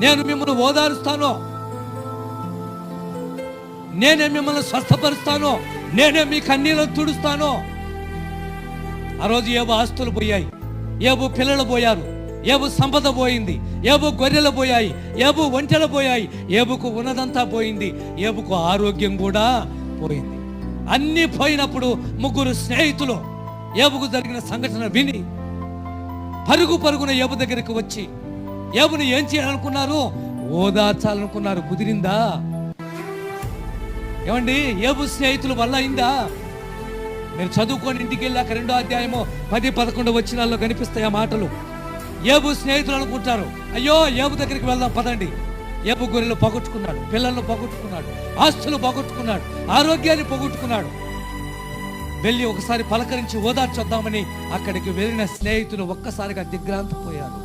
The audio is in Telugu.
నేను మిమ్మల్ని ఓదారుస్తాను, నేనే మిమ్మల్ని స్వస్థపరుస్తాను, నేనే మీ కన్నీళ్ళను తుడుస్తాను. ఆ రోజు ఏవో ఆస్తులు పోయాయి, ఏవో పిల్లలు పోయారు, ఏవో సంపద పోయింది, ఏవో గొర్రెలు పోయాయి, ఏవో ఒంటెలు పోయాయి, ఏబుకు ఉన్నదంతా పోయింది, ఏబుకు ఆరోగ్యం కూడా పోయింది. అన్నీ పోయినప్పుడు ముగ్గురు స్నేహితులు ఏబుకు జరిగిన సంఘటన విని పరుగు పరుగున ఏబు దగ్గరికి వచ్చి ఏబుని ఏం చేయాలనుకున్నారు? ఓదార్చాలనుకున్నారు. కుదిరిందా? ఏమండి, ఏబు స్నేహితుల వల్ల అయిందా? మీరు చదువుకొని ఇంటికి వెళ్ళాక 2వ అధ్యాయము 10-11 వచనాల్లో కనిపిస్తాయి ఆ మాటలు. ఏబు స్నేహితులు అనుకుంటారు, అయ్యో ఏబు దగ్గరికి వెళ్దాం పదండి. ఏబు గొర్రెలు పోగొట్టుకున్నాడు, పిల్లలను పోగొట్టుకున్నాడు, ఆస్తులు పోగొట్టుకున్నాడు, ఆరోగ్యాన్ని పోగొట్టుకున్నాడు. వెళ్ళి ఒకసారి పలకరించి ఓదార్చొద్దామని అక్కడికి వెళ్ళిన స్నేహితులు ఒక్కసారిగా దిగ్భ్రాంతిపోయారు.